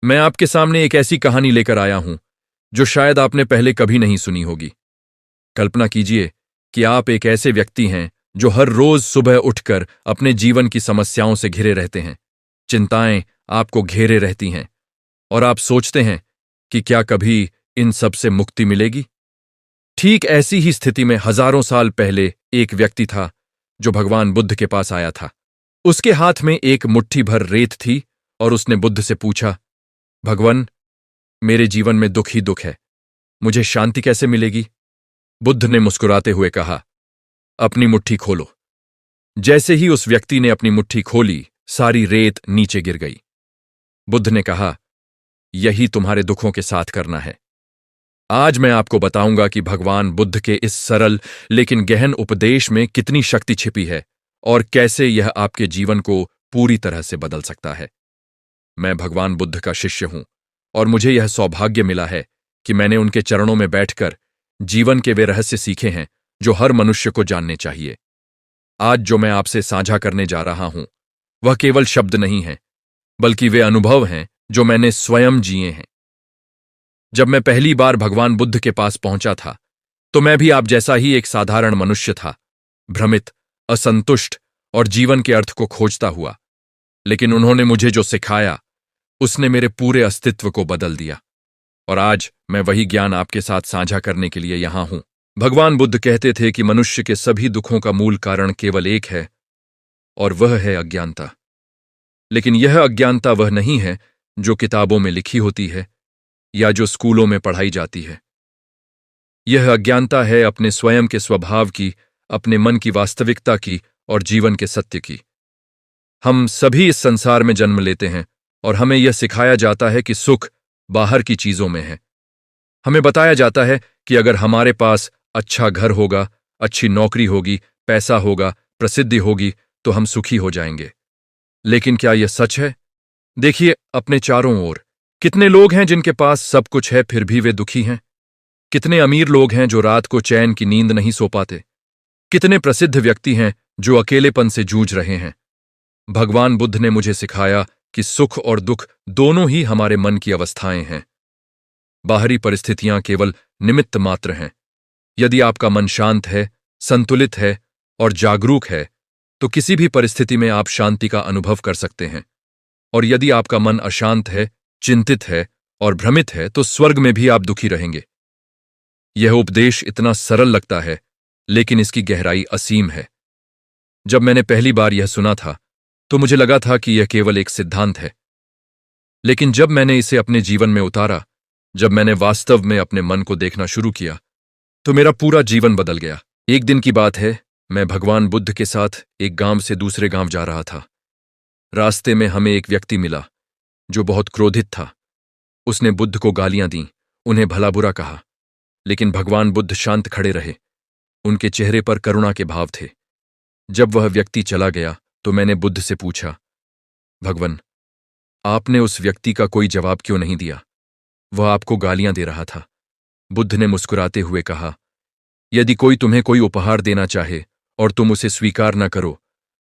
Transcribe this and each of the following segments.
मैं आपके सामने एक ऐसी कहानी लेकर आया हूं जो शायद आपने पहले कभी नहीं सुनी होगी। कल्पना कीजिए कि आप एक ऐसे व्यक्ति हैं जो हर रोज सुबह उठकर अपने जीवन की समस्याओं से घिरे रहते हैं। चिंताएं आपको घेरे रहती हैं और आप सोचते हैं कि क्या कभी इन सब से मुक्ति मिलेगी। ठीक ऐसी ही स्थिति में हजारों साल पहले एक व्यक्ति था जो भगवान बुद्ध के पास आया था। उसके हाथ में एक मुट्ठी भर रेत थी और उसने बुद्ध से पूछा, भगवान, मेरे जीवन में दुख ही दुख है, मुझे शांति कैसे मिलेगी? बुद्ध ने मुस्कुराते हुए कहा, अपनी मुट्ठी खोलो। जैसे ही उस व्यक्ति ने अपनी मुट्ठी खोली, सारी रेत नीचे गिर गई। बुद्ध ने कहा, यही तुम्हारे दुखों के साथ करना है। आज मैं आपको बताऊंगा कि भगवान बुद्ध के इस सरल लेकिन गहन उपदेश में कितनी शक्ति छिपी है और कैसे यह आपके जीवन को पूरी तरह से बदल सकता है। मैं भगवान बुद्ध का शिष्य हूं और मुझे यह सौभाग्य मिला है कि मैंने उनके चरणों में बैठकर जीवन के वे रहस्य सीखे हैं जो हर मनुष्य को जानने चाहिए। आज जो मैं आपसे साझा करने जा रहा हूं वह केवल शब्द नहीं है, बल्कि वे अनुभव हैं जो मैंने स्वयं जिए हैं। जब मैं पहली बार भगवान बुद्ध के पास पहुंचा था तो मैं भी आप जैसा ही एक साधारण मनुष्य था, भ्रमित, असंतुष्ट और जीवन के अर्थ को खोजता हुआ। लेकिन उन्होंने मुझे जो सिखाया उसने मेरे पूरे अस्तित्व को बदल दिया और आज मैं वही ज्ञान आपके साथ साझा करने के लिए यहां हूं। भगवान बुद्ध कहते थे कि मनुष्य के सभी दुखों का मूल कारण केवल एक है और वह है अज्ञानता। लेकिन यह अज्ञानता वह नहीं है जो किताबों में लिखी होती है या जो स्कूलों में पढ़ाई जाती है। यह अज्ञानता है अपने स्वयं के स्वभाव की, अपने मन की वास्तविकता की और जीवन के सत्य की। हम सभी इस संसार में जन्म लेते हैं और हमें यह सिखाया जाता है कि सुख बाहर की चीजों में है। हमें बताया जाता है कि अगर हमारे पास अच्छा घर होगा, अच्छी नौकरी होगी, पैसा होगा, प्रसिद्धि होगी तो हम सुखी हो जाएंगे। लेकिन क्या यह सच है? देखिए अपने चारों ओर कितने लोग हैं जिनके पास सब कुछ है फिर भी वे दुखी हैं। कितने अमीर लोग हैं जो रात को चैन की नींद नहीं सो पाते। कितने प्रसिद्ध व्यक्ति हैं जो अकेलेपन से जूझ रहे हैं। भगवान बुद्ध ने मुझे सिखाया कि सुख और दुख दोनों ही हमारे मन की अवस्थाएं हैं। बाहरी परिस्थितियां केवल निमित्त मात्र हैं। यदि आपका मन शांत है, संतुलित है और जागरूक है तो किसी भी परिस्थिति में आप शांति का अनुभव कर सकते हैं। और यदि आपका मन अशांत है, चिंतित है और भ्रमित है तो स्वर्ग में भी आप दुखी रहेंगे। यह उपदेश इतना सरल लगता है लेकिन इसकी गहराई असीम है। जब मैंने पहली बार यह सुना था तो मुझे लगा था कि यह केवल एक सिद्धांत है। लेकिन जब मैंने इसे अपने जीवन में उतारा, जब मैंने वास्तव में अपने मन को देखना शुरू किया तो मेरा पूरा जीवन बदल गया। एक दिन की बात है, मैं भगवान बुद्ध के साथ एक गांव से दूसरे गांव जा रहा था। रास्ते में हमें एक व्यक्ति मिला जो बहुत क्रोधित था। उसने बुद्ध को गालियां दीं, उन्हें भला बुरा कहा, लेकिन भगवान बुद्ध शांत खड़े रहे। उनके चेहरे पर करुणा के भाव थे। जब वह व्यक्ति चला गया तो मैंने बुद्ध से पूछा, भगवान, आपने उस व्यक्ति का कोई जवाब क्यों नहीं दिया? वह आपको गालियां दे रहा था। बुद्ध ने मुस्कुराते हुए कहा, यदि कोई तुम्हें कोई उपहार देना चाहे और तुम उसे स्वीकार न करो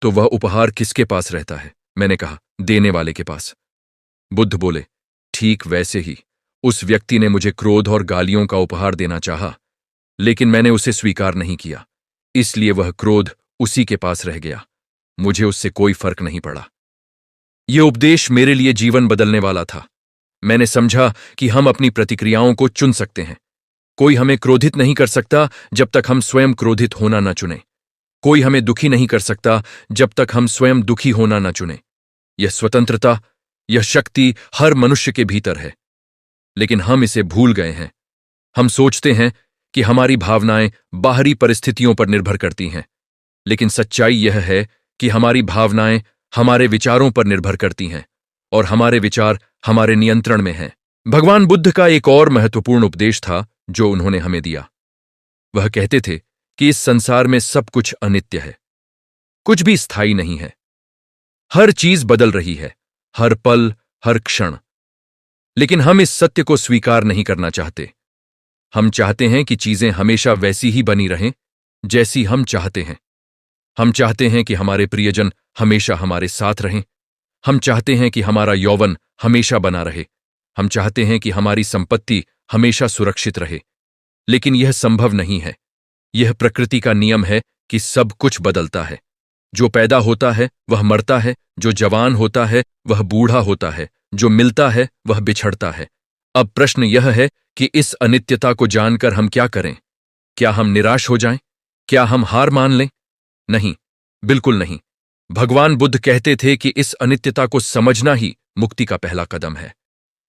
तो वह उपहार किसके पास रहता है? मैंने कहा, देने वाले के पास। बुद्ध बोले, ठीक वैसे ही उस व्यक्ति ने मुझे क्रोध और गालियों का उपहार देना चाहा, लेकिन मैंने उसे स्वीकार नहीं किया, इसलिए वह क्रोध उसी के पास रह गया। मुझे उससे कोई फर्क नहीं पड़ा। यह उपदेश मेरे लिए जीवन बदलने वाला था। मैंने समझा कि हम अपनी प्रतिक्रियाओं को चुन सकते हैं। कोई हमें क्रोधित नहीं कर सकता जब तक हम स्वयं क्रोधित होना न चुनें। कोई हमें दुखी नहीं कर सकता जब तक हम स्वयं दुखी होना न चुनें। यह स्वतंत्रता, यह शक्ति हर मनुष्य के भीतर है, लेकिन हम इसे भूल गए हैं। हम सोचते हैं कि हमारी भावनाएं बाहरी परिस्थितियों पर निर्भर करती हैं, लेकिन सच्चाई यह है कि हमारी भावनाएं हमारे विचारों पर निर्भर करती हैं और हमारे विचार हमारे नियंत्रण में हैं। भगवान बुद्ध का एक और महत्वपूर्ण उपदेश था जो उन्होंने हमें दिया। वह कहते थे कि इस संसार में सब कुछ अनित्य है, कुछ भी स्थायी नहीं है। हर चीज बदल रही है, हर पल, हर क्षण। लेकिन हम इस सत्य को स्वीकार नहीं करना चाहते। हम चाहते हैं कि चीजें हमेशा वैसी ही बनी रहें जैसी हम चाहते हैं। हम चाहते हैं कि हमारे प्रियजन हमेशा हमारे साथ रहें। हम चाहते हैं कि हमारा यौवन हमेशा बना रहे, हम चाहते हैं कि हमारी संपत्ति हमेशा सुरक्षित रहे, लेकिन यह संभव नहीं है। यह प्रकृति का नियम है कि सब कुछ बदलता है। जो पैदा होता है वह मरता है, जो जवान होता है वह बूढ़ा होता है, जो मिलता है वह बिछड़ता है। अब प्रश्न यह है कि इस अनित्यता को जानकर हम क्या करें? क्या हम निराश हो जाएं? क्या हम हार मान लें? नहीं, बिल्कुल नहीं। भगवान बुद्ध कहते थे कि इस अनित्यता को समझना ही मुक्ति का पहला कदम है।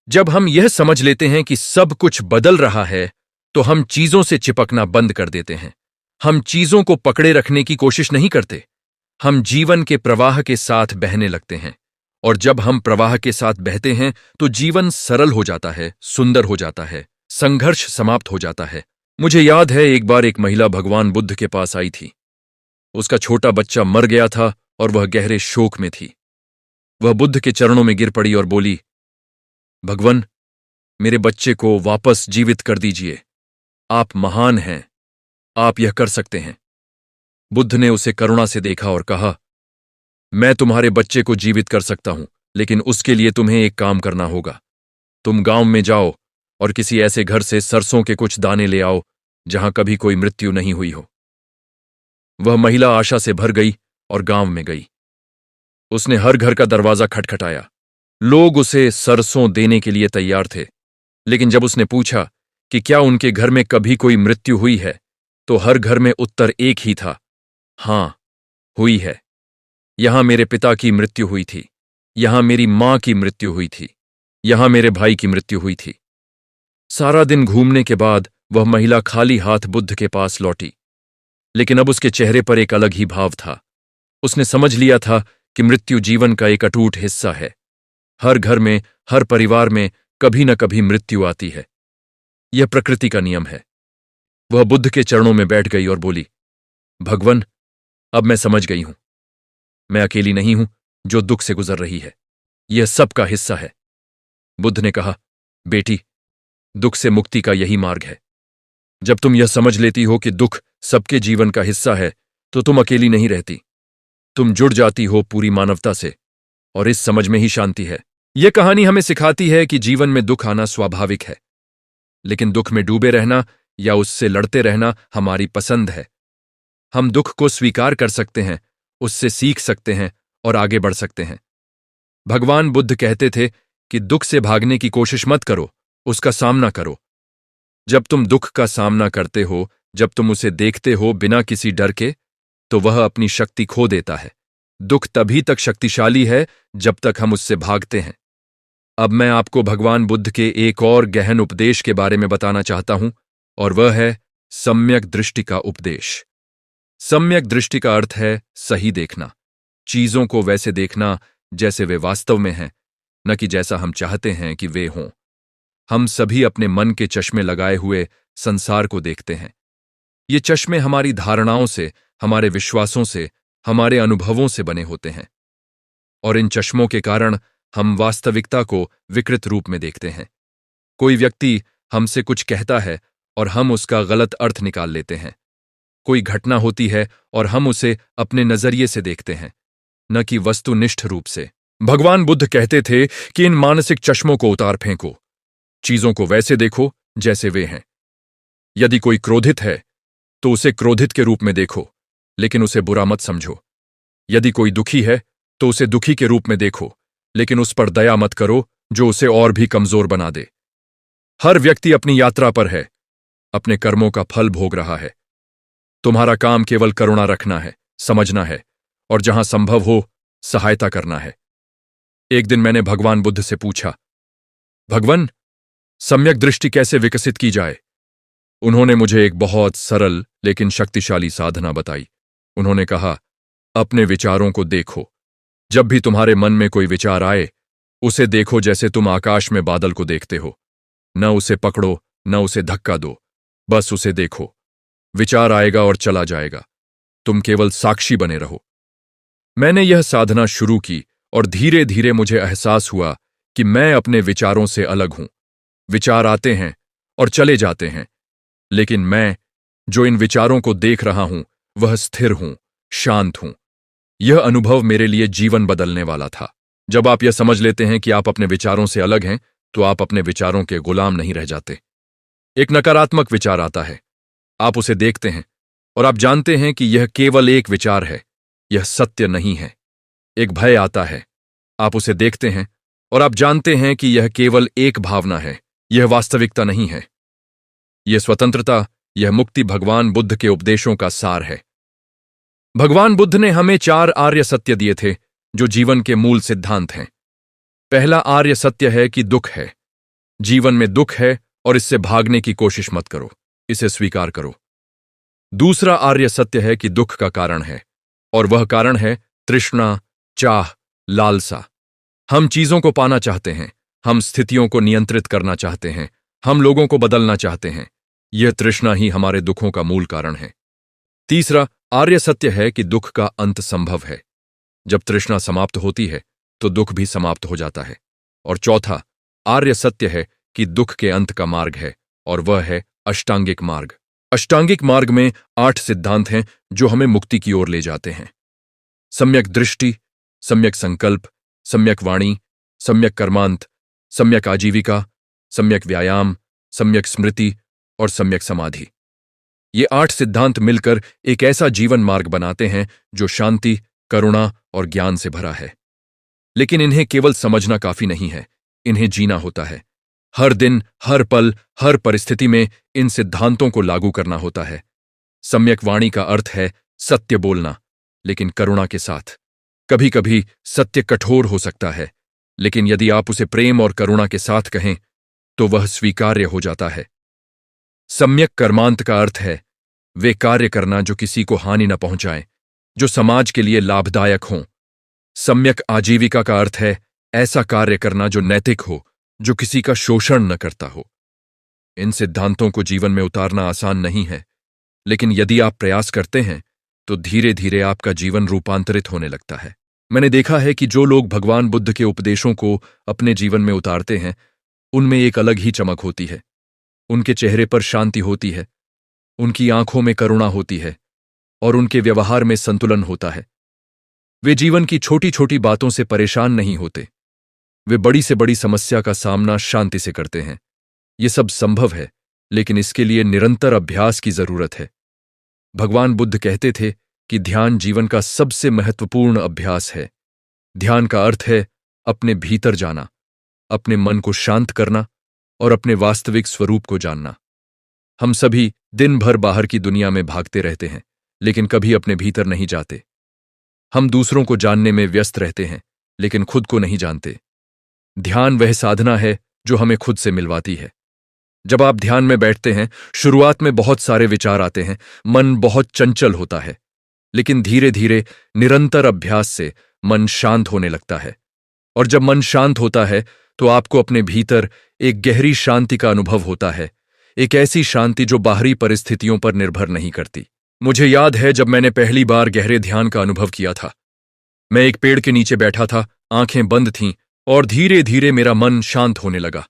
जब हम यह समझ लेते हैं कि सब कुछ बदल रहा है, तो हम चीजों से चिपकना बंद कर देते हैं। हम चीजों को पकड़े रखने की कोशिश नहीं करते। हम जीवन के प्रवाह के साथ बहने लगते हैं, और जब हम प्रवाह के साथ बहते हैं तो जीवन सरल हो जाता है, सुंदर हो जाता है, संघर्ष समाप्त हो जाता है। मुझे याद है, एक बार एक महिला भगवान बुद्ध के पास आई थी। उसका छोटा बच्चा मर गया था और वह गहरे शोक में थी। वह बुद्ध के चरणों में गिर पड़ी और बोली, भगवान, मेरे बच्चे को वापस जीवित कर दीजिए। आप महान हैं, आप यह कर सकते हैं। बुद्ध ने उसे करुणा से देखा और कहा, मैं तुम्हारे बच्चे को जीवित कर सकता हूं, लेकिन उसके लिए तुम्हें एक काम करना होगा। तुम गांव में जाओ और किसी ऐसे घर से सरसों के कुछ दाने ले आओ जहां कभी कोई मृत्यु नहीं हुई हो। वह महिला आशा से भर गई और गांव में गई। उसने हर घर का दरवाजा खटखटाया। लोग उसे सरसों देने के लिए तैयार थे, लेकिन जब उसने पूछा कि क्या उनके घर में कभी कोई मृत्यु हुई है, तो हर घर में उत्तर एक ही था, हां, हुई है। यहां मेरे पिता की मृत्यु हुई थी, यहां मेरी मां की मृत्यु हुई थी, यहां मेरे भाई की मृत्यु हुई थी। सारा दिन घूमने के बाद वह महिला खाली हाथ बुद्ध के पास लौटी, लेकिन अब उसके चेहरे पर एक अलग ही भाव था। उसने समझ लिया था कि मृत्यु जीवन का एक अटूट हिस्सा है। हर घर में, हर परिवार में कभी न कभी मृत्यु आती है। यह प्रकृति का नियम है। वह बुद्ध के चरणों में बैठ गई और बोली, भगवान, अब मैं समझ गई हूं। मैं अकेली नहीं हूं जो दुख से गुजर रही है। यह सबका हिस्सा है। बुद्ध ने कहा, बेटी, दुख से मुक्ति का यही मार्ग है। जब तुम यह समझ लेती हो कि दुख सबके जीवन का हिस्सा है, तो तुम अकेली नहीं रहती। तुम जुड़ जाती हो पूरी मानवता से, और इस समझ में ही शांति है। यह कहानी हमें सिखाती है कि जीवन में दुख आना स्वाभाविक है, लेकिन दुख में डूबे रहना या उससे लड़ते रहना हमारी पसंद है। हम दुख को स्वीकार कर सकते हैं, उससे सीख सकते हैं और आगे बढ़ सकते हैं। भगवान बुद्ध कहते थे कि दुख से भागने की कोशिश मत करो, उसका सामना करो। जब तुम दुख का सामना करते हो, जब तुम उसे देखते हो बिना किसी डर के, तो वह अपनी शक्ति खो देता है। दुख तभी तक शक्तिशाली है जब तक हम उससे भागते हैं। अब मैं आपको भगवान बुद्ध के एक और गहन उपदेश के बारे में बताना चाहता हूं, और वह है सम्यक दृष्टि का उपदेश। सम्यक दृष्टि का अर्थ है सही देखना, चीजों को वैसे देखना जैसे वे वास्तव में हैं, न कि जैसा हम चाहते हैं कि वे हों। हम सभी अपने मन के चश्मे लगाए हुए संसार को देखते हैं। ये चश्मे हमारी धारणाओं से, हमारे विश्वासों से, हमारे अनुभवों से बने होते हैं, और इन चश्मों के कारण हम वास्तविकता को विकृत रूप में देखते हैं। कोई व्यक्ति हमसे कुछ कहता है और हम उसका गलत अर्थ निकाल लेते हैं। कोई घटना होती है और हम उसे अपने नजरिए से देखते हैं, न कि वस्तुनिष्ठ रूप से। भगवान बुद्ध कहते थे कि इन मानसिक चश्मों को उतार फेंको, चीजों को वैसे देखो जैसे वे हैं। यदि कोई क्रोधित है तो उसे क्रोधित के रूप में देखो, लेकिन उसे बुरा मत समझो। यदि कोई दुखी है तो उसे दुखी के रूप में देखो, लेकिन उस पर दया मत करो जो उसे और भी कमजोर बना दे। हर व्यक्ति अपनी यात्रा पर है, अपने कर्मों का फल भोग रहा है। तुम्हारा काम केवल करुणा रखना है, समझना है, और जहां संभव हो सहायता करना है। एक दिन मैंने भगवान बुद्ध से पूछा, भगवान, सम्यक दृष्टि कैसे विकसित की जाए? उन्होंने मुझे एक बहुत सरल लेकिन शक्तिशाली साधना बताई। उन्होंने कहा, अपने विचारों को देखो। जब भी तुम्हारे मन में कोई विचार आए, उसे देखो जैसे तुम आकाश में बादल को देखते हो। न उसे पकड़ो, न उसे धक्का दो, बस उसे देखो। विचार आएगा और चला जाएगा, तुम केवल साक्षी बने रहो। मैंने यह साधना शुरू की और धीरे धीरे मुझे एहसास हुआ कि मैं अपने विचारों से अलग हूं। विचार आते हैं और चले जाते हैं, लेकिन मैं, जो इन विचारों को देख रहा हूं, वह स्थिर हूं, शांत हूं। यह अनुभव मेरे लिए जीवन बदलने वाला था। जब आप यह समझ लेते हैं कि आप अपने विचारों से अलग हैं, तो आप अपने विचारों के गुलाम नहीं रह जाते। एक नकारात्मक विचार आता है, आप उसे देखते हैं और आप जानते हैं कि यह केवल एक विचार है, यह सत्य नहीं है। एक भय आता है, आप उसे देखते हैं और आप जानते हैं कि यह केवल एक भावना है, यह वास्तविकता नहीं है। यह स्वतंत्रता, यह मुक्ति भगवान बुद्ध के उपदेशों का सार है। भगवान बुद्ध ने हमें 4 आर्य सत्य दिए थे जो जीवन के मूल सिद्धांत हैं। पहला आर्य सत्य है कि दुख है। जीवन में दुख है और इससे भागने की कोशिश मत करो, इसे स्वीकार करो। दूसरा आर्य सत्य है कि दुख का कारण है, और वह कारण है तृष्णा, चाह, लालसा। हम चीजों को पाना चाहते हैं, हम स्थितियों को नियंत्रित करना चाहते हैं, हम लोगों को बदलना चाहते हैं। यह तृष्णा ही हमारे दुखों का मूल कारण है। तीसरा आर्य सत्य है कि दुख का अंत संभव है। जब तृष्णा समाप्त होती है तो दुख भी समाप्त हो जाता है। और चौथा आर्य सत्य है कि दुख के अंत का मार्ग है, और वह है अष्टांगिक मार्ग। अष्टांगिक मार्ग में 8 सिद्धांत हैं जो हमें मुक्ति की ओर ले जाते हैं। सम्यक दृष्टि, सम्यक संकल्प, सम्यक वाणी, सम्यक कर्मांत, सम्यक आजीविका, सम्यक व्यायाम, सम्यक स्मृति और सम्यक समाधि। ये 8 सिद्धांत मिलकर एक ऐसा जीवन मार्ग बनाते हैं जो शांति, करुणा और ज्ञान से भरा है। लेकिन इन्हें केवल समझना काफी नहीं है, इन्हें जीना होता है। हर दिन, हर पल, हर परिस्थिति में इन सिद्धांतों को लागू करना होता है। सम्यक वाणी का अर्थ है सत्य बोलना, लेकिन करुणा के साथ। कभी कभी सत्य कठोर हो सकता है, लेकिन यदि आप उसे प्रेम और करुणा के साथ कहें तो वह स्वीकार्य हो जाता है। सम्यक कर्मांत का अर्थ है वे कार्य करना जो किसी को हानि न पहुंचाए, जो समाज के लिए लाभदायक हों। सम्यक आजीविका का अर्थ है ऐसा कार्य करना जो नैतिक हो, जो किसी का शोषण न करता हो। इन सिद्धांतों को जीवन में उतारना आसान नहीं है, लेकिन यदि आप प्रयास करते हैं तो धीरे धीरे आपका जीवन रूपांतरित होने लगता है। मैंने देखा है कि जो लोग भगवान बुद्ध के उपदेशों को अपने जीवन में उतारते हैं, उनमें एक अलग ही चमक होती है। उनके चेहरे पर शांति होती है, उनकी आंखों में करुणा होती है और उनके व्यवहार में संतुलन होता है। वे जीवन की छोटी छोटी बातों से परेशान नहीं होते। वे बड़ी से बड़ी समस्या का सामना शांति से करते हैं। ये सब संभव है, लेकिन इसके लिए निरंतर अभ्यास की जरूरत है। भगवान बुद्ध कहते थे कि ध्यान जीवन का सबसे महत्वपूर्ण अभ्यास है। ध्यान का अर्थ है अपने भीतर जाना, अपने मन को शांत करना और अपने वास्तविक स्वरूप को जानना। हम सभी दिन भर बाहर की दुनिया में भागते रहते हैं, लेकिन कभी अपने भीतर नहीं जाते। हम दूसरों को जानने में व्यस्त रहते हैं, लेकिन खुद को नहीं जानते। ध्यान वह साधना है जो हमें खुद से मिलवाती है। जब आप ध्यान में बैठते हैं, शुरुआत में बहुत सारे विचार आते हैं, मन बहुत चंचल होता है, लेकिन धीरे धीरे निरंतर अभ्यास से मन शांत होने लगता है। और जब मन शांत होता है तो आपको अपने भीतर एक गहरी शांति का अनुभव होता है, एक ऐसी शांति जो बाहरी परिस्थितियों पर निर्भर नहीं करती। मुझे याद है जब मैंने पहली बार गहरे ध्यान का अनुभव किया था। मैं एक पेड़ के नीचे बैठा था, आंखें बंद थीं और धीरे धीरे मेरा मन शांत होने लगा।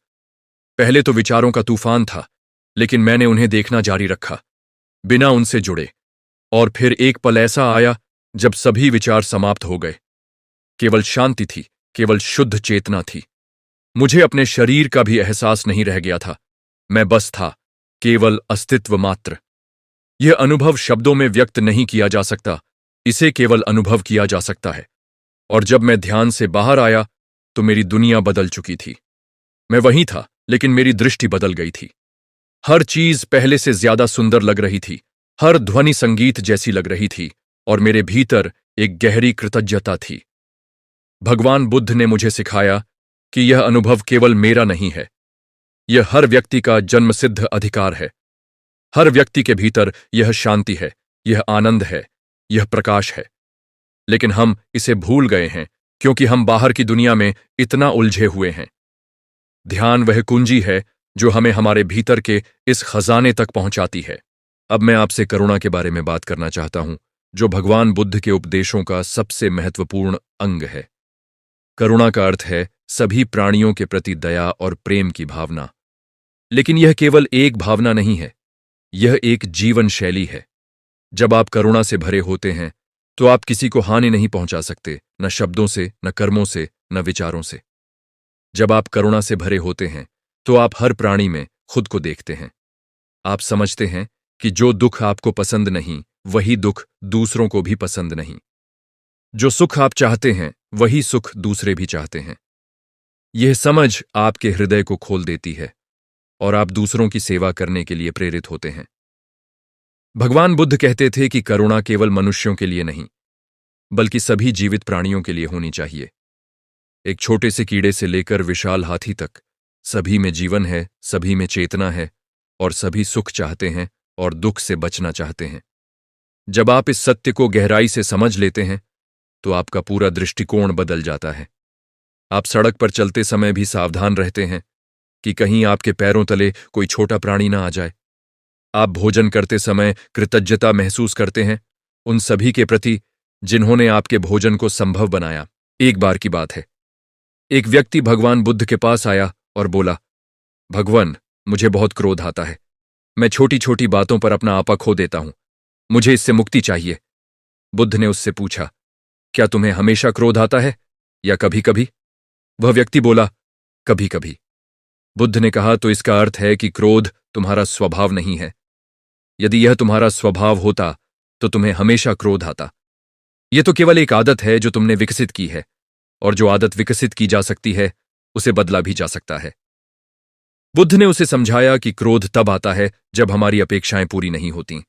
पहले तो विचारों का तूफान था, लेकिन मैंने उन्हें देखना जारी रखा, बिना उनसे जुड़े। और फिर एक पल ऐसा आया जब सभी विचार समाप्त हो गए। केवल शांति थी, केवल शुद्ध चेतना थी। मुझे अपने शरीर का भी एहसास नहीं रह गया था। मैं बस था, केवल अस्तित्व मात्र। यह अनुभव शब्दों में व्यक्त नहीं किया जा सकता, इसे केवल अनुभव किया जा सकता है। और जब मैं ध्यान से बाहर आया तो मेरी दुनिया बदल चुकी थी। मैं वहीं था, लेकिन मेरी दृष्टि बदल गई थी। हर चीज पहले से ज्यादा सुंदर लग रही थी, हर ध्वनि संगीत जैसी लग रही थी, और मेरे भीतर एक गहरी कृतज्ञता थी। भगवान बुद्ध ने मुझे सिखाया कि यह अनुभव केवल मेरा नहीं है, यह हर व्यक्ति का जन्मसिद्ध अधिकार है। हर व्यक्ति के भीतर यह शांति है, यह आनंद है, यह प्रकाश है। लेकिन हम इसे भूल गए हैं क्योंकि हम बाहर की दुनिया में इतना उलझे हुए हैं। ध्यान वह कुंजी है जो हमें हमारे भीतर के इस खजाने तक पहुंचाती है। अब मैं आपसे करुणा के बारे में बात करना चाहता हूं, जो भगवान बुद्ध के उपदेशों का सबसे महत्वपूर्ण अंग है। करुणा का अर्थ है सभी प्राणियों के प्रति दया और प्रेम की भावना। लेकिन यह केवल एक भावना नहीं है, यह एक जीवन शैली है। जब आप करुणा से भरे होते हैं तो आप किसी को हानि नहीं पहुंचा सकते, न शब्दों से, न कर्मों से, न विचारों से। जब आप करुणा से भरे होते हैं तो आप हर प्राणी में खुद को देखते हैं। आप समझते हैं कि जो दुख आपको पसंद नहीं वही दुख दूसरों को भी पसंद नहीं। जो सुख आप चाहते हैं वही सुख दूसरे भी चाहते हैं। यह समझ आपके हृदय को खोल देती है और आप दूसरों की सेवा करने के लिए प्रेरित होते हैं। भगवान बुद्ध कहते थे कि करुणा केवल मनुष्यों के लिए नहीं बल्कि सभी जीवित प्राणियों के लिए होनी चाहिए। एक छोटे से कीड़े से लेकर विशाल हाथी तक सभी में जीवन है, सभी में चेतना है और सभी सुख चाहते हैं और दुख से बचना चाहते हैं। जब आप इस सत्य को गहराई से समझ लेते हैं तो आपका पूरा दृष्टिकोण बदल जाता है। आप सड़क पर चलते समय भी सावधान रहते हैं कि कहीं आपके पैरों तले कोई छोटा प्राणी ना आ जाए। आप भोजन करते समय कृतज्ञता महसूस करते हैं उन सभी के प्रति जिन्होंने आपके भोजन को संभव बनाया। एक बार की बात है, एक व्यक्ति भगवान बुद्ध के पास आया और बोला, भगवान, मुझे बहुत क्रोध आता है। मैं छोटी छोटी बातों पर अपना आपा खो देता हूं। मुझे इससे मुक्ति चाहिए। बुद्ध ने उससे पूछा, क्या तुम्हें हमेशा क्रोध आता है या कभी कभी? वह व्यक्ति बोला, कभी कभी। बुद्ध ने कहा, तो इसका अर्थ है कि क्रोध तुम्हारा स्वभाव नहीं है। यदि यह तुम्हारा स्वभाव होता तो तुम्हें हमेशा क्रोध आता। यह तो केवल एक आदत है जो तुमने विकसित की है, और जो आदत विकसित की जा सकती है उसे बदला भी जा सकता है। बुद्ध ने उसे समझाया कि क्रोध तब आता है जब हमारी अपेक्षाएं पूरी नहीं होती,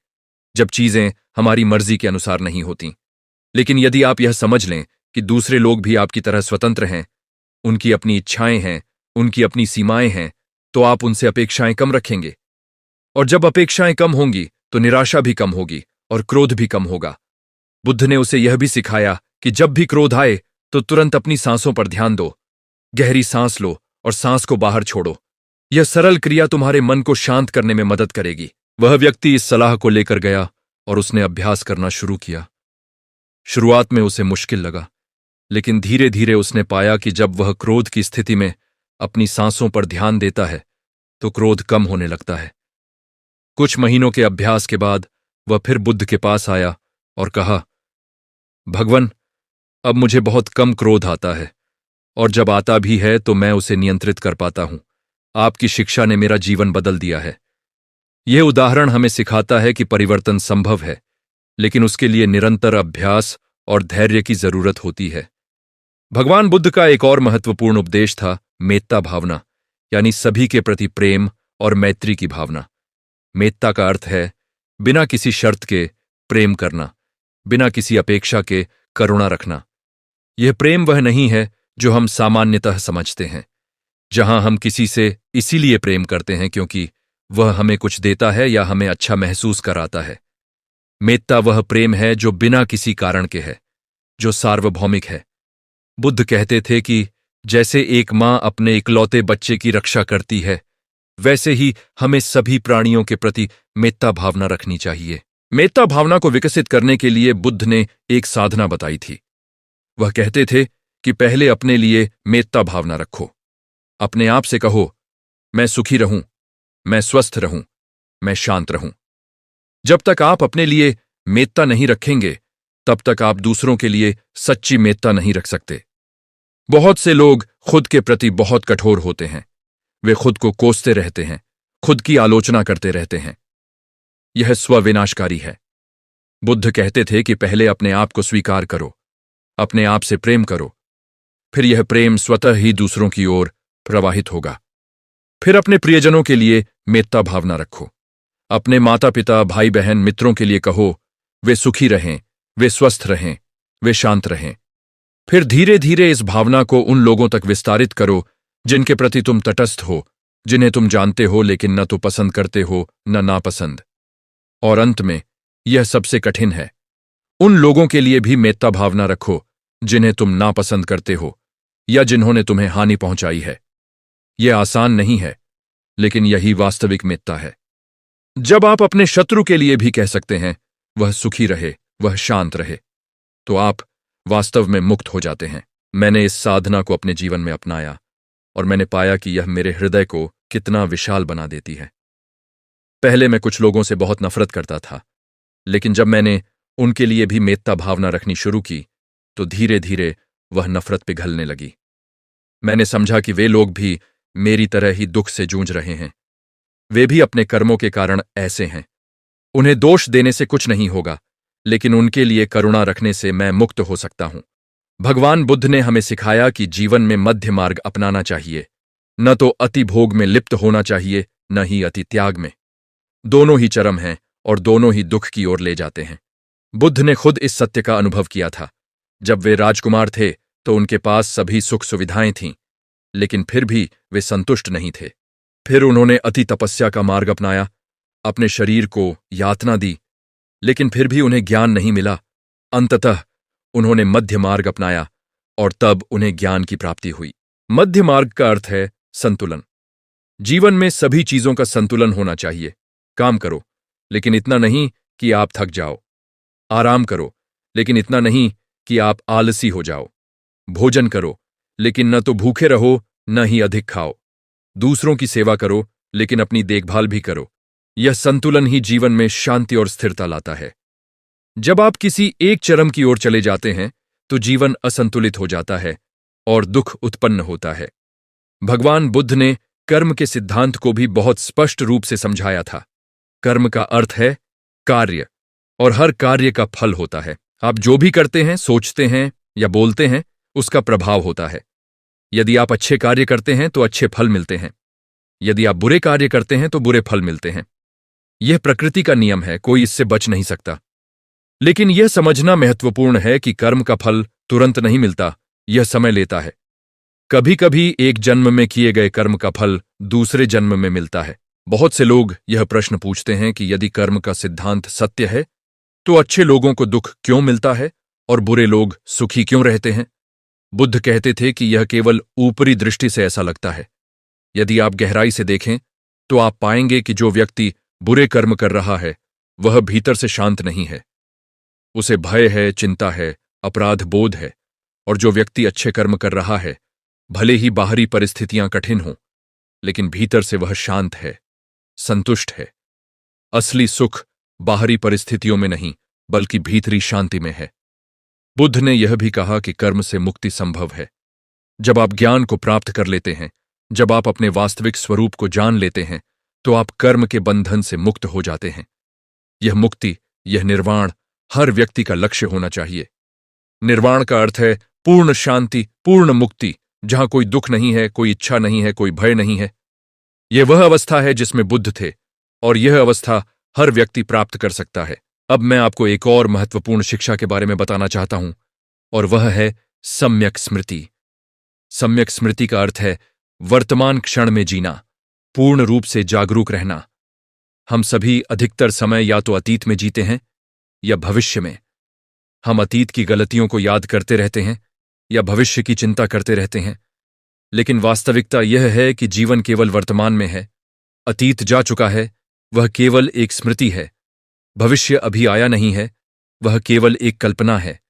जब चीजें हमारी मर्जी के अनुसार नहीं होती। लेकिन यदि आप यह समझ लें कि दूसरे लोग भी आपकी तरह स्वतंत्र हैं, उनकी अपनी इच्छाएं हैं, उनकी अपनी सीमाएं हैं, तो आप उनसे अपेक्षाएं कम रखेंगे। और जब अपेक्षाएं कम होंगी तो निराशा भी कम होगी और क्रोध भी कम होगा। बुद्ध ने उसे यह भी सिखाया कि जब भी क्रोध आए तो तुरंत अपनी सांसों पर ध्यान दो। गहरी सांस लो और सांस को बाहर छोड़ो। यह सरल क्रिया तुम्हारे मन को शांत करने में मदद करेगी। वह व्यक्ति इस सलाह को लेकर गया और उसने अभ्यास करना शुरू किया। शुरुआत में उसे मुश्किल लगा, लेकिन धीरे धीरे उसने पाया कि जब वह क्रोध की स्थिति में अपनी सांसों पर ध्यान देता है तो क्रोध कम होने लगता है। कुछ महीनों के अभ्यास के बाद वह फिर बुद्ध के पास आया और कहा, भगवान, अब मुझे बहुत कम क्रोध आता है और जब आता भी है तो मैं उसे नियंत्रित कर पाता हूं। आपकी शिक्षा ने मेरा जीवन बदल दिया है। यह उदाहरण हमें सिखाता है कि परिवर्तन संभव है, लेकिन उसके लिए निरंतर अभ्यास और धैर्य की जरूरत होती है। भगवान बुद्ध का एक और महत्वपूर्ण उपदेश था मेत्ता भावना, यानी सभी के प्रति प्रेम और मैत्री की भावना। मेत्ता का अर्थ है बिना किसी शर्त के प्रेम करना, बिना किसी अपेक्षा के करुणा रखना। यह प्रेम वह नहीं है जो हम सामान्यतः समझते हैं, जहां हम किसी से इसीलिए प्रेम करते हैं क्योंकि वह हमें कुछ देता है या हमें अच्छा महसूस कराता है। मेत्ता वह प्रेम है जो बिना किसी कारण के है, जो सार्वभौमिक है। बुद्ध कहते थे कि जैसे एक मां अपने इकलौते बच्चे की रक्षा करती है, वैसे ही हमें सभी प्राणियों के प्रति मेत्ता भावना रखनी चाहिए। मेत्ता भावना को विकसित करने के लिए बुद्ध ने एक साधना बताई थी। वह कहते थे कि पहले अपने लिए मेत्ता भावना रखो। अपने आप से कहो, मैं सुखी रहूं, मैं स्वस्थ रहूं, मैं शांत रहूं। जब तक आप अपने लिए मेत्ता नहीं रखेंगे, तब तक आप दूसरों के लिए सच्ची मेत्ता नहीं रख सकते। बहुत से लोग खुद के प्रति बहुत कठोर होते हैं। वे खुद को कोसते रहते हैं, खुद की आलोचना करते रहते हैं। यह स्वविनाशकारी है। बुद्ध कहते थे कि पहले अपने आप को स्वीकार करो, अपने आप से प्रेम करो, फिर यह प्रेम स्वतः ही दूसरों की ओर प्रवाहित होगा। फिर अपने प्रियजनों के लिए मेत्ता भावना रखो। अपने माता पिता, भाई बहन, मित्रों के लिए कहो, वे सुखी रहें, वे स्वस्थ रहें, वे शांत रहें। फिर धीरे धीरे इस भावना को उन लोगों तक विस्तारित करो जिनके प्रति तुम तटस्थ हो, जिन्हें तुम जानते हो लेकिन न तो पसंद करते हो न नापसंद। और अंत में यह सबसे कठिन है, उन लोगों के लिए भी मेत्ता भावना रखो जिन्हें तुम नापसंद करते हो या जिन्होंने तुम्हें हानि पहुंचाई है। यह आसान नहीं है, लेकिन यही वास्तविक मेत्ता है। जब आप अपने शत्रु के लिए भी कह सकते हैं वह सुखी रहे, वह शांत रहे, तो आप वास्तव में मुक्त हो जाते हैं। मैंने इस साधना को अपने जीवन में अपनाया और मैंने पाया कि यह मेरे हृदय को कितना विशाल बना देती है। पहले मैं कुछ लोगों से बहुत नफरत करता था, लेकिन जब मैंने उनके लिए भी मेत्ता भावना रखनी शुरू की तो धीरे धीरे वह नफरत पिघलने लगी। मैंने समझा कि वे लोग भी मेरी तरह ही दुख से जूझ रहे हैं। वे भी अपने कर्मों के कारण ऐसे हैं। उन्हें दोष देने से कुछ नहीं होगा, लेकिन उनके लिए करुणा रखने से मैं मुक्त हो सकता हूं। भगवान बुद्ध ने हमें सिखाया कि जीवन में मध्य मार्ग अपनाना चाहिए। न तो अति भोग में लिप्त होना चाहिए, न ही अति त्याग में। दोनों ही चरम हैं और दोनों ही दुख की ओर ले जाते हैं। बुद्ध ने खुद इस सत्य का अनुभव किया था। जब वे राजकुमार थे तो उनके पास सभी सुख सुविधाएं थीं, लेकिन फिर भी वे संतुष्ट नहीं थे। फिर उन्होंने अति तपस्या का मार्ग अपनाया, अपने शरीर को यातना दी, लेकिन फिर भी उन्हें ज्ञान नहीं मिला। अंततः उन्होंने मध्य मार्ग अपनाया और तब उन्हें ज्ञान की प्राप्ति हुई। मध्य मार्ग का अर्थ है संतुलन। जीवन में सभी चीजों का संतुलन होना चाहिए। काम करो, लेकिन इतना नहीं कि आप थक जाओ। आराम करो, लेकिन इतना नहीं कि आप आलसी हो जाओ। भोजन करो, लेकिन न तो भूखे रहो, न ही अधिक खाओ। दूसरों की सेवा करो, लेकिन अपनी देखभाल भी करो। यह संतुलन ही जीवन में शांति और स्थिरता लाता है। जब आप किसी एक चरम की ओर चले जाते हैं तो जीवन असंतुलित हो जाता है और दुख उत्पन्न होता है। भगवान बुद्ध ने कर्म के सिद्धांत को भी बहुत स्पष्ट रूप से समझाया था। कर्म का अर्थ है कार्य, और हर कार्य का फल होता है। आप जो भी करते हैं, सोचते हैं या बोलते हैं, उसका प्रभाव होता है। यदि आप अच्छे कार्य करते हैं तो अच्छे फल मिलते हैं। यदि आप बुरे कार्य करते हैं तो बुरे फल मिलते हैं। यह प्रकृति का नियम है, कोई इससे बच नहीं सकता। लेकिन यह समझना महत्वपूर्ण है कि कर्म का फल तुरंत नहीं मिलता, यह समय लेता है। कभी कभी एक जन्म में किए गए कर्म का फल दूसरे जन्म में मिलता है। बहुत से लोग यह प्रश्न पूछते हैं कि यदि कर्म का सिद्धांत सत्य है तो अच्छे लोगों को दुख क्यों मिलता है और बुरे लोग सुखी क्यों रहते हैं? बुद्ध कहते थे कि यह केवल ऊपरी दृष्टि से ऐसा लगता है। यदि आप गहराई से देखें तो आप पाएंगे कि जो व्यक्ति बुरे कर्म कर रहा है वह भीतर से शांत नहीं है। उसे भय है, चिंता है, अपराध बोध है। और जो व्यक्ति अच्छे कर्म कर रहा है, भले ही बाहरी परिस्थितियां कठिन हों, लेकिन भीतर से वह शांत है, संतुष्ट है। असली सुख बाहरी परिस्थितियों में नहीं, बल्कि भीतरी शांति में है। बुद्ध ने यह भी कहा कि कर्म से मुक्ति संभव है। जब आप ज्ञान को प्राप्त कर लेते हैं, जब आप अपने वास्तविक स्वरूप को जान लेते हैं, तो आप कर्म के बंधन से मुक्त हो जाते हैं। यह मुक्ति, यह निर्वाण हर व्यक्ति का लक्ष्य होना चाहिए। निर्वाण का अर्थ है पूर्ण शांति, पूर्ण मुक्ति, जहां कोई दुख नहीं है, कोई इच्छा नहीं है, कोई भय नहीं है। यह वह अवस्था है जिसमें बुद्ध थे, और यह अवस्था हर व्यक्ति प्राप्त कर सकता है। अब मैं आपको एक और महत्वपूर्ण शिक्षा के बारे में बताना चाहता हूं, और वह है सम्यक स्मृति। सम्यक स्मृति का अर्थ है वर्तमान क्षण में जीना, पूर्ण रूप से जागरूक रहना। हम सभी अधिकतर समय या तो अतीत में जीते हैं या भविष्य में। हम अतीत की गलतियों को याद करते रहते हैं या भविष्य की चिंता करते रहते हैं। लेकिन वास्तविकता यह है कि जीवन केवल वर्तमान में है। अतीत जा चुका है, वह केवल एक स्मृति है। भविष्य अभी आया नहीं है, वह केवल एक कल्पना है।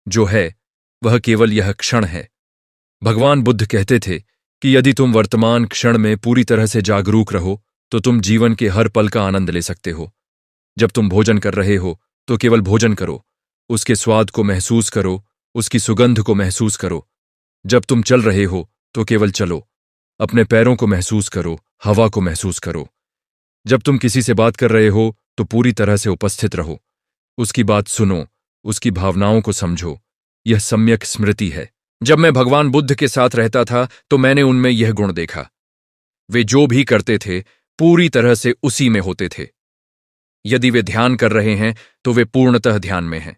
जो है वह केवल यह क्षण है। भगवान बुद्ध कहते थे कि यदि तुम वर्तमान क्षण में पूरी तरह से जागरूक रहो तो तुम जीवन के हर पल का आनंद ले सकते हो। जब तुम भोजन कर रहे हो तो केवल भोजन करो, उसके स्वाद को महसूस करो, उसकी सुगंध को महसूस करो। जब तुम चल रहे हो तो केवल चलो, अपने पैरों को महसूस करो, हवा को महसूस करो। जब तुम किसी से बात कर रहे हो तो पूरी तरह से उपस्थित रहो, उसकी बात सुनो, उसकी भावनाओं को समझो। यह सम्यक स्मृति है। जब मैं भगवान बुद्ध के साथ रहता था तो मैंने उनमें यह गुण देखा। वे जो भी करते थे पूरी तरह से उसी में होते थे। यदि वे ध्यान कर रहे हैं तो वे पूर्णतः ध्यान में हैं।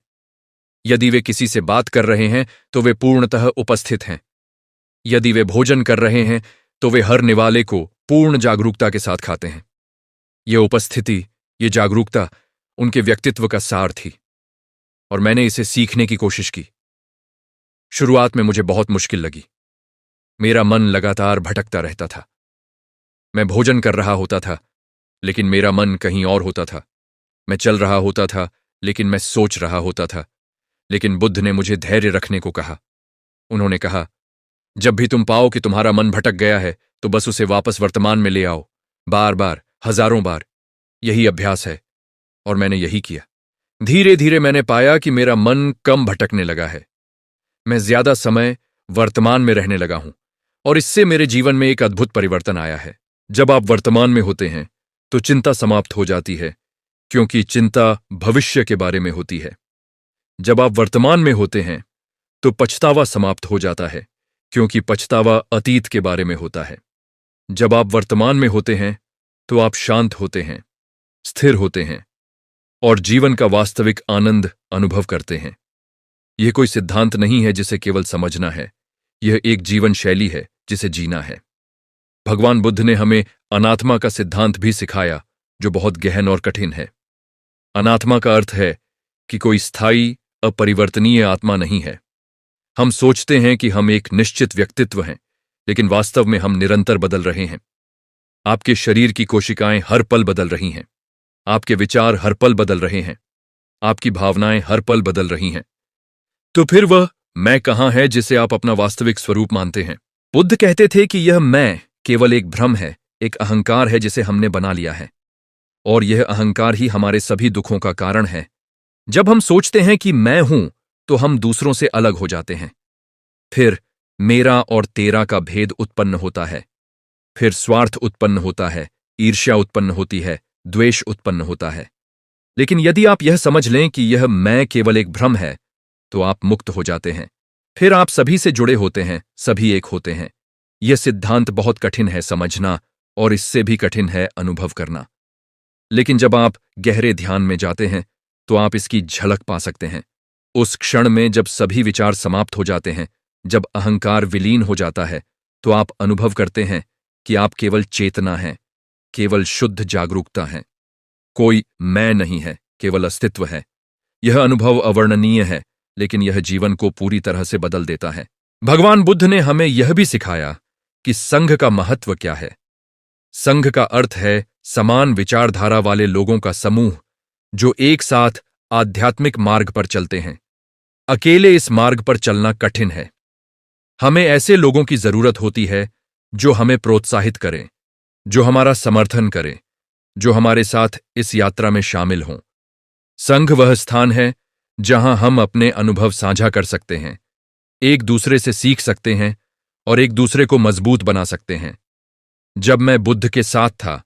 यदि वे किसी से बात कर रहे हैं तो वे पूर्णतः उपस्थित हैं। यदि वे भोजन कर रहे हैं तो वे हर निवाले को पूर्ण जागरूकता के साथ खाते हैं। ये उपस्थिति, ये जागरूकता उनके व्यक्तित्व का सार थी, और मैंने इसे सीखने की कोशिश की। शुरुआत में मुझे बहुत मुश्किल लगी। मेरा मन लगातार भटकता रहता था। मैं भोजन कर रहा होता था, लेकिन मेरा मन कहीं और होता था। मैं चल रहा होता था, लेकिन मैं सोच रहा होता था। लेकिन बुद्ध ने मुझे धैर्य रखने को कहा। उन्होंने कहा, जब भी तुम पाओ कि तुम्हारा मन भटक गया है तो बस उसे वापस वर्तमान में ले आओ, बार बार, हजारों बार। यही अभ्यास है। और मैंने यही किया। धीरे धीरे मैंने पाया कि मेरा मन कम भटकने लगा है। मैं ज्यादा समय वर्तमान में रहने लगा हूं। और इससे मेरे जीवन में एक अद्भुत परिवर्तन आया है। जब आप वर्तमान में होते हैं तो चिंता समाप्त हो जाती है, क्योंकि चिंता भविष्य के बारे में होती है। जब आप वर्तमान में होते हैं तो पछतावा समाप्त हो जाता है, क्योंकि पछतावा अतीत के बारे में होता है। जब आप वर्तमान में होते हैं तो आप शांत होते हैं, स्थिर होते हैं और जीवन का वास्तविक आनंद अनुभव करते हैं। यह कोई सिद्धांत नहीं है जिसे केवल समझना है, यह एक जीवन शैली है जिसे जीना है। भगवान बुद्ध ने हमें अनात्मा का सिद्धांत भी सिखाया, जो बहुत गहन और कठिन है। अनात्मा का अर्थ है कि कोई स्थायी, अपरिवर्तनीय आत्मा नहीं है। हम सोचते हैं कि हम एक निश्चित व्यक्तित्व हैं, लेकिन वास्तव में हम निरंतर बदल रहे हैं। आपके शरीर की कोशिकाएं हर पल बदल रही हैं, आपके विचार हर पल बदल रहे हैं, आपकी भावनाएं हर पल बदल रही हैं। तो फिर वह मैं कहाँ है जिसे आप अपना वास्तविक स्वरूप मानते हैं? बुद्ध कहते थे कि यह मैं केवल एक भ्रम है, एक अहंकार है जिसे हमने बना लिया है, और यह अहंकार ही हमारे सभी दुखों का कारण है। जब हम सोचते हैं कि मैं हूं तो हम दूसरों से अलग हो जाते हैं। फिर मेरा और तेरा का भेद उत्पन्न होता है, फिर स्वार्थ उत्पन्न होता है, ईर्ष्या उत्पन्न होती है, द्वेष उत्पन्न होता है। लेकिन यदि आप यह समझ लें कि यह मैं केवल एक भ्रम है, तो आप मुक्त हो जाते हैं। फिर आप सभी से जुड़े होते हैं, सभी एक होते हैं। यह सिद्धांत बहुत कठिन है समझना, और इससे भी कठिन है अनुभव करना। लेकिन जब आप गहरे ध्यान में जाते हैं तो आप इसकी झलक पा सकते हैं। उस क्षण में जब सभी विचार समाप्त हो जाते हैं, जब अहंकार विलीन हो जाता है, तो आप अनुभव करते हैं कि आप केवल चेतना हैं, केवल शुद्ध जागरूकता हैं। कोई मैं नहीं है, केवल अस्तित्व है। यह अनुभव अवर्णनीय है, लेकिन यह जीवन को पूरी तरह से बदल देता है। भगवान बुद्ध ने हमें यह भी सिखाया कि संघ का महत्व क्या है। संघ का अर्थ है समान विचारधारा वाले लोगों का समूह, जो एक साथ आध्यात्मिक मार्ग पर चलते हैं। अकेले इस मार्ग पर चलना कठिन है। हमें ऐसे लोगों की जरूरत होती है जो हमें प्रोत्साहित करें, जो हमारा समर्थन करें, जो हमारे साथ इस यात्रा में शामिल हों। संघ वह स्थान है जहां हम अपने अनुभव साझा कर सकते हैं, एक दूसरे से सीख सकते हैं और एक दूसरे को मजबूत बना सकते हैं। जब मैं बुद्ध के साथ था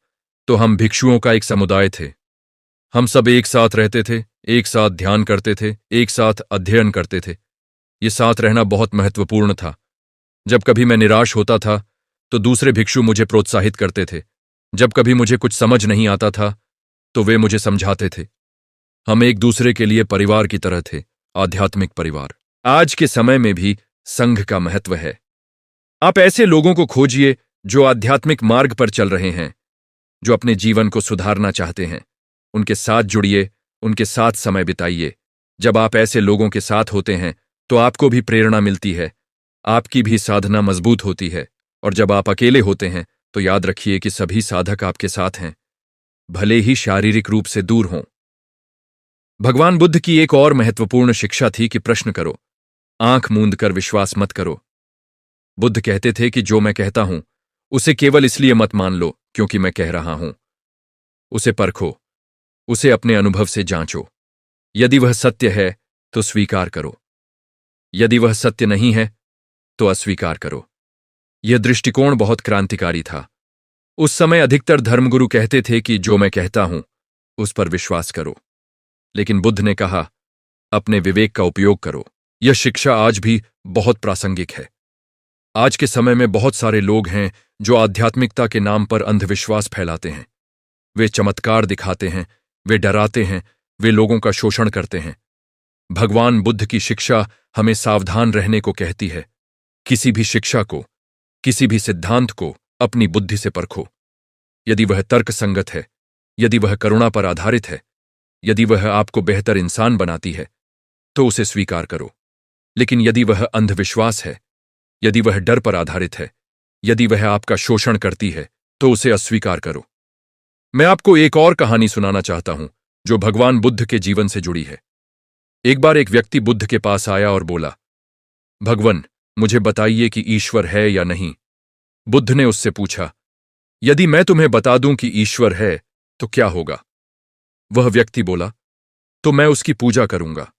तो हम भिक्षुओं का एक समुदाय थे। हम सब एक साथ रहते थे, एक साथ ध्यान करते थे, एक साथ अध्ययन करते थे। ये साथ रहना बहुत महत्वपूर्ण था। जब कभी मैं निराश होता था तो दूसरे भिक्षु मुझे प्रोत्साहित करते थे। जब कभी मुझे कुछ समझ नहीं आता था तो वे मुझे समझाते थे। हम एक दूसरे के लिए परिवार की तरह थे, आध्यात्मिक परिवार। आज के समय में भी संघ का महत्व है। आप ऐसे लोगों को खोजिए जो आध्यात्मिक मार्ग पर चल रहे हैं, जो अपने जीवन को सुधारना चाहते हैं। उनके साथ जुड़िए, उनके साथ समय बिताइए। जब आप ऐसे लोगों के साथ होते हैं तो आपको भी प्रेरणा मिलती है, आपकी भी साधना मजबूत होती है। और जब आप अकेले होते हैं तो याद रखिए कि सभी साधक आपके साथ हैं, भले ही शारीरिक रूप से दूर हों। भगवान बुद्ध की एक और महत्वपूर्ण शिक्षा थी कि प्रश्न करो, आंख मूंद कर विश्वास मत करो। बुद्ध कहते थे कि जो मैं कहता हूं उसे केवल इसलिए मत मान लो क्योंकि मैं कह रहा हूं। उसे परखो, उसे अपने अनुभव से जांचो। यदि वह सत्य है तो स्वीकार करो, यदि वह सत्य नहीं है तो अस्वीकार करो। यह दृष्टिकोण बहुत क्रांतिकारी था। उस समय अधिकतर धर्मगुरु कहते थे कि जो मैं कहता हूं उस पर विश्वास करो, लेकिन बुद्ध ने कहा अपने विवेक का उपयोग करो। यह शिक्षा आज भी बहुत प्रासंगिक है। आज के समय में बहुत सारे लोग हैं जो आध्यात्मिकता के नाम पर अंधविश्वास फैलाते हैं। वे चमत्कार दिखाते हैं, वे डराते हैं, वे लोगों का शोषण करते हैं। भगवान बुद्ध की शिक्षा हमें सावधान रहने को कहती है। किसी भी शिक्षा को, किसी भी सिद्धांत को अपनी बुद्धि से परखो। यदि वह तर्कसंगत है, यदि वह करुणा पर आधारित है, यदि वह आपको बेहतर इंसान बनाती है तो उसे स्वीकार करो। लेकिन यदि वह अंधविश्वास है, यदि वह डर पर आधारित है, यदि वह आपका शोषण करती है तो उसे अस्वीकार करो। मैं आपको एक और कहानी सुनाना चाहता हूं जो भगवान बुद्ध के जीवन से जुड़ी है। एक बार एक व्यक्ति बुद्ध के पास आया और बोला, भगवन, मुझे बताइए कि ईश्वर है या नहीं। बुद्ध ने उससे पूछा, यदि मैं तुम्हें बता दूं कि ईश्वर है तो क्या होगा? वह व्यक्ति बोला, तो मैं उसकी पूजा करूंगा।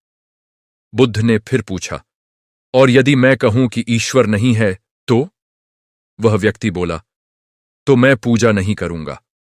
बुद्ध ने फिर पूछा, और यदि मैं कहूं कि ईश्वर नहीं है तो? वह व्यक्ति बोला, तो मैं पूजा नहीं करूंगा।